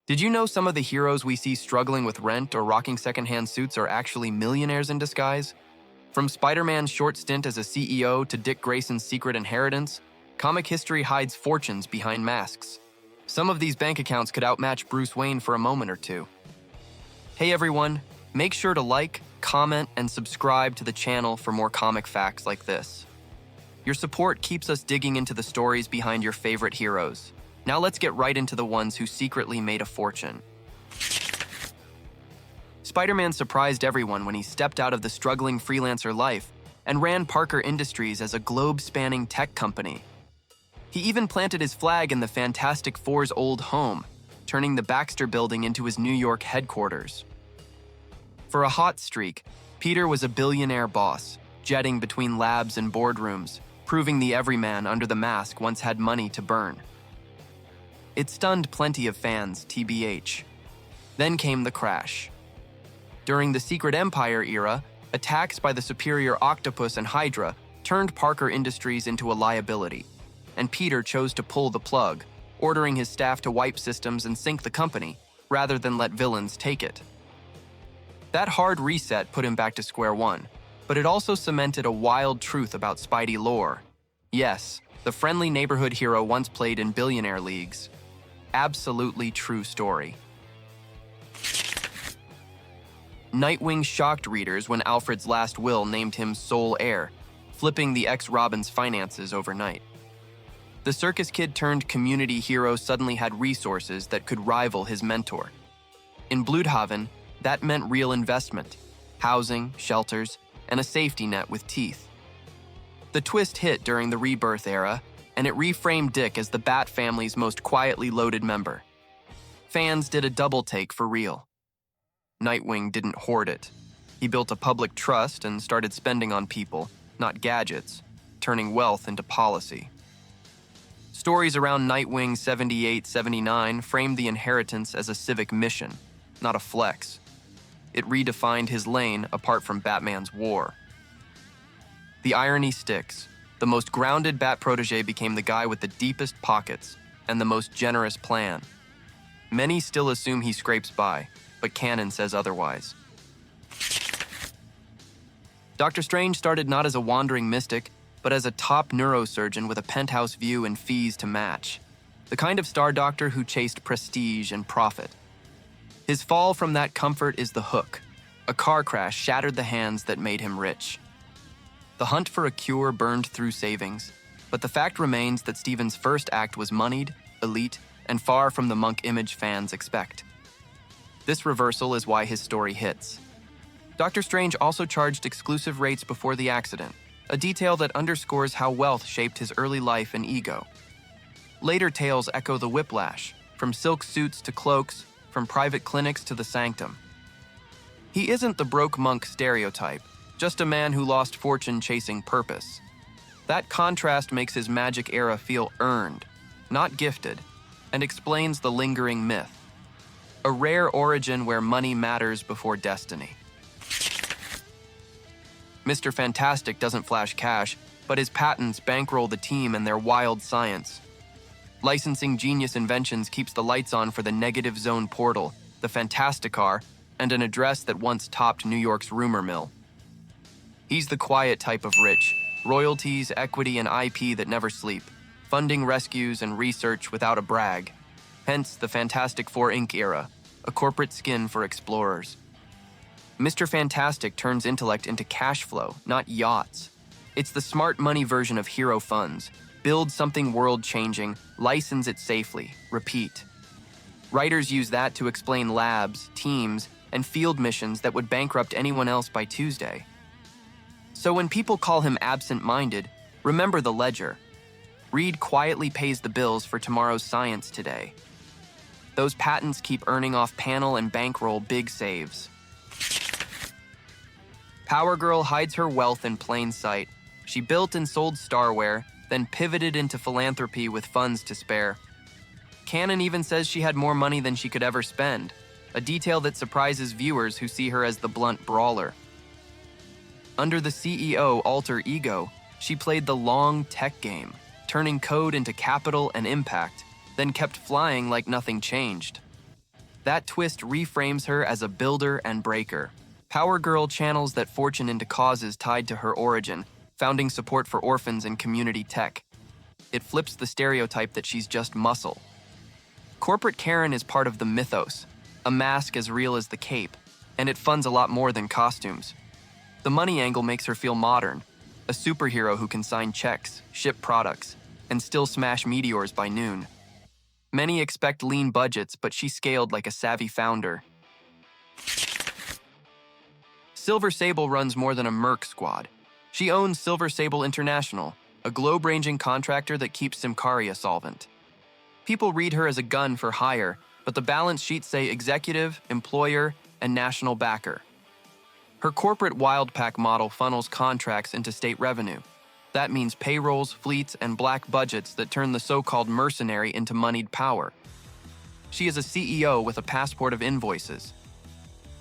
Did you know some of the heroes we see struggling with rent or rocking secondhand suits are actually millionaires in disguise? From Spider-Man's short stint as a CEO to Dick Grayson's secret inheritance, comic history hides fortunes behind masks. Some of these bank accounts could outmatch Bruce Wayne for a moment or two. Hey everyone, make sure to like, comment, and subscribe to the channel for more comic facts like this. Your support keeps us digging into the stories behind your favorite heroes. Now let's get right into the ones who secretly made a fortune. Spider-Man surprised everyone when he stepped out of the struggling freelancer life and ran Parker Industries as a globe-spanning tech company. He even planted his flag in the Fantastic Four's old home, turning the Baxter Building into his New York headquarters. For a hot streak, Peter was a billionaire boss, jetting between labs and boardrooms, proving the everyman under the mask once had money to burn. It stunned plenty of fans, TBH. Then came the crash. During the Secret Empire era, attacks by the superior Octopus and Hydra turned Parker Industries into a liability, and Peter chose to pull the plug, ordering his staff to wipe systems and sink the company, rather than let villains take it. That hard reset put him back to square one, but it also cemented a wild truth about Spidey lore. Yes, the friendly neighborhood hero once played in billionaire leagues. Absolutely true story. Nightwing shocked readers when Alfred's last will named him sole heir, flipping the ex-Robin's finances overnight. The circus kid turned community hero suddenly had resources that could rival his mentor. In Bloodhaven, that meant real investment, housing, shelters, and a safety net with teeth. The twist hit during the Rebirth era, and it reframed Dick as the Bat family's most quietly loaded member. Fans did a double take for real. Nightwing didn't hoard it. He built a public trust and started spending on people, not gadgets, turning wealth into policy. Stories around Nightwing 78-79 framed the inheritance as a civic mission, not a flex. It redefined his lane apart from Batman's war. The irony sticks. The most grounded Bat protege became the guy with the deepest pockets and the most generous plan. Many still assume he scrapes by, but canon says otherwise. Dr. Strange started not as a wandering mystic, but as a top neurosurgeon with a penthouse view and fees to match. The kind of star doctor who chased prestige and profit. His fall from that comfort is the hook. A car crash shattered the hands that made him rich. The hunt for a cure burned through savings, but the fact remains that Stephen's first act was moneyed, elite, and far from the monk image fans expect. This reversal is why his story hits. Dr. Strange also charged exclusive rates before the accident, a detail that underscores how wealth shaped his early life and ego. Later tales echo the whiplash, from silk suits to cloaks, from private clinics to the sanctum. He isn't the broke monk stereotype, just a man who lost fortune chasing purpose. That contrast makes his magic era feel earned, not gifted, and explains the lingering myth. A rare origin where money matters before destiny. Mr. Fantastic doesn't flash cash, but his patents bankroll the team and their wild science. Licensing genius inventions keeps the lights on for the Negative Zone portal, the Fantasticar, and an address that once topped New York's rumor mill. He's the quiet type of rich, royalties, equity, and IP that never sleep, funding rescues and research without a brag. Hence the Fantastic Four Inc. era, a corporate skin for explorers. Mr. Fantastic turns intellect into cash flow, not yachts. It's the smart money version of hero funds. Build something world-changing, license it safely, repeat. Writers use that to explain labs, teams, and field missions that would bankrupt anyone else by Tuesday. So when people call him absent-minded, remember the ledger. Reed quietly pays the bills for tomorrow's science today. Those patents keep earning off panel and bankroll big saves. Power Girl hides her wealth in plain sight. She built and sold Starware, then pivoted into philanthropy with funds to spare. Canon even says she had more money than she could ever spend, a detail that surprises viewers who see her as the blunt brawler. Under the CEO alter ego, she played the long tech game, turning code into capital and impact, then kept flying like nothing changed. That twist reframes her as a builder and breaker. Power Girl channels that fortune into causes tied to her origin, founding support for orphans and community tech. It flips the stereotype that she's just muscle. Corporate Karen is part of the mythos, a mask as real as the cape, and it funds a lot more than costumes. The money angle makes her feel modern, a superhero who can sign checks, ship products, and still smash meteors by noon. Many expect lean budgets, but she scaled like a savvy founder. Silver Sable runs more than a merc squad. She owns Silver Sable International, a globe-ranging contractor that keeps Symkaria solvent. People read her as a gun for hire, but the balance sheets say executive, employer, and national backer. Her corporate Wildpack model funnels contracts into state revenue. That means payrolls, fleets, and black budgets that turn the so-called mercenary into moneyed power. She is a CEO with a passport of invoices.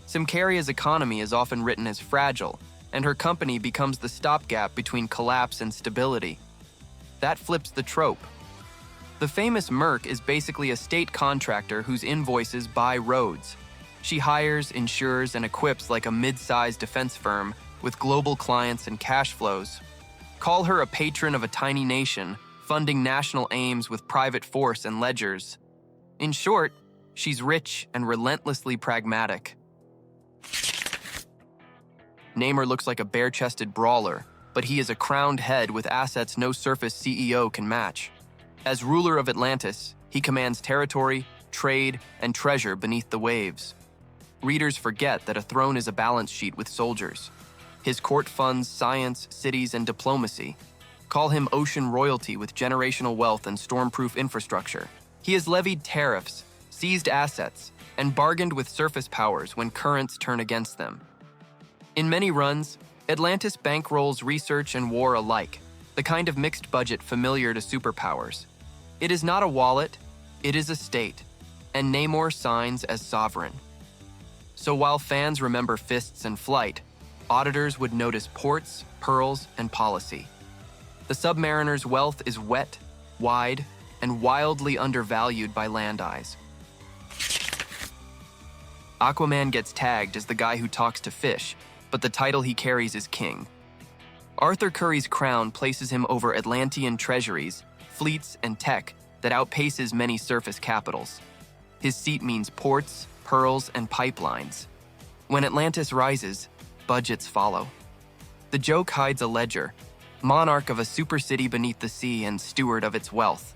Symkaria's economy is often written as fragile, and her company becomes the stopgap between collapse and stability. That flips the trope. The famous Merc is basically a state contractor whose invoices buy roads. She hires, insures, and equips like a mid-sized defense firm with global clients and cash flows. Call her a patron of a tiny nation, funding national aims with private force and ledgers. In short, she's rich and relentlessly pragmatic. Namor looks like a bare-chested brawler, but he is a crowned head with assets no surface CEO can match. As ruler of Atlantis, he commands territory, trade, and treasure beneath the waves. Readers forget that a throne is a balance sheet with soldiers. His court funds science, cities, and diplomacy. Call him ocean royalty with generational wealth and storm-proof infrastructure. He has levied tariffs, seized assets, and bargained with surface powers when currents turn against them. In many runs, Atlantis bankrolls research and war alike, the kind of mixed budget familiar to superpowers. It is not a wallet, it is a state, and Namor signs as sovereign. So while fans remember fists and flight, auditors would notice ports, pearls, and policy. The submariner's wealth is wet, wide, and wildly undervalued by land eyes. Aquaman gets tagged as the guy who talks to fish, but the title he carries is king. Arthur Curry's crown places him over Atlantean treasuries, fleets, and tech that outpaces many surface capitals. His seat means ports, pearls, and pipelines. When Atlantis rises, budgets follow. The joke hides a ledger, monarch of a supercity beneath the sea and steward of its wealth.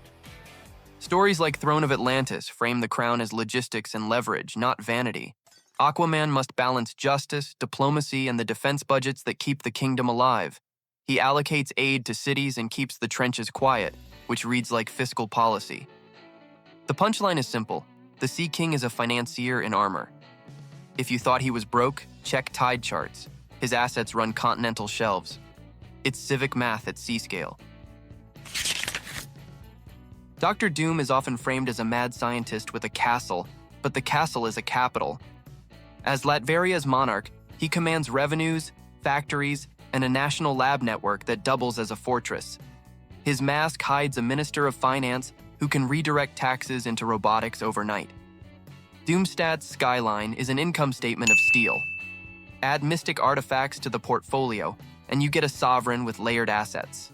Stories like Throne of Atlantis frame the crown as logistics and leverage, not vanity. Aquaman must balance justice, diplomacy, and the defense budgets that keep the kingdom alive. He allocates aid to cities and keeps the trenches quiet, which reads like fiscal policy. The punchline is simple. The Sea King is a financier in armor. If you thought he was broke, check tide charts. His assets run continental shelves. It's civic math at sea scale. Dr. Doom is often framed as a mad scientist with a castle, but the castle is a capital. As Latveria's monarch, he commands revenues, factories, and a national lab network that doubles as a fortress. His mask hides a minister of finance who can redirect taxes into robotics overnight. Doomstat's skyline is an income statement of steel. Add mystic artifacts to the portfolio, and you get a sovereign with layered assets.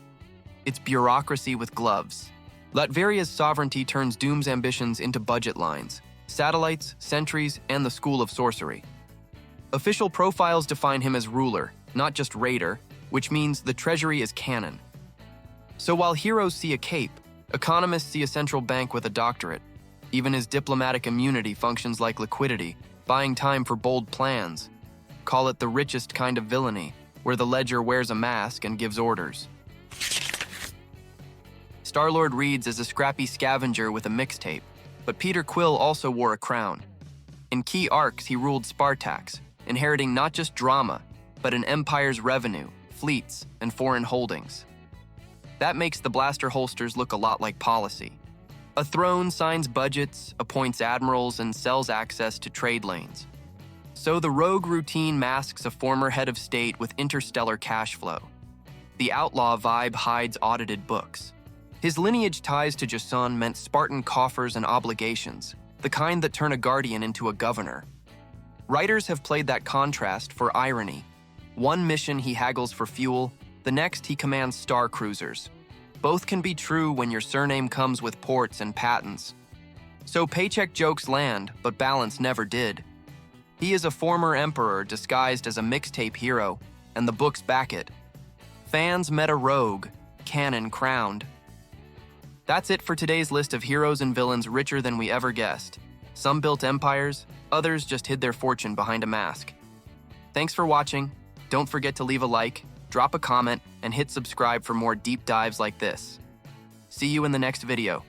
It's bureaucracy with gloves. Latveria's sovereignty turns Doom's ambitions into budget lines, satellites, sentries, and the School of Sorcery. Official profiles define him as ruler, not just raider, which means the treasury is canon. So while heroes see a cape, economists see a central bank with a doctorate. Even his diplomatic immunity functions like liquidity, buying time for bold plans. Call it the richest kind of villainy, where the ledger wears a mask and gives orders. Star-Lord reads as a scrappy scavenger with a mixtape, but Peter Quill also wore a crown. In key arcs, he ruled Spartax, inheriting not just drama, but an empire's revenue, fleets, and foreign holdings. That makes the blaster holsters look a lot like policy. A throne signs budgets, appoints admirals, and sells access to trade lanes. So the rogue routine masks a former head of state with interstellar cash flow. The outlaw vibe hides audited books. His lineage ties to Jason meant Spartan coffers and obligations. the kind that turn a guardian into a governor. Writers have played that contrast for irony. One mission he haggles for fuel, the next he commands star cruisers. Both can be true when your surname comes with ports and patents. So paycheck jokes land, but balance never did. He is a former emperor disguised as a mixtape hero, and the books back it. Fans met a rogue, canon crowned. That's it for today's list of heroes and villains richer than we ever guessed. Some built empires, others just hid their fortune behind a mask. Thanks for watching. Don't forget to leave a like, drop a comment, and hit subscribe for more deep dives like this. See you in the next video.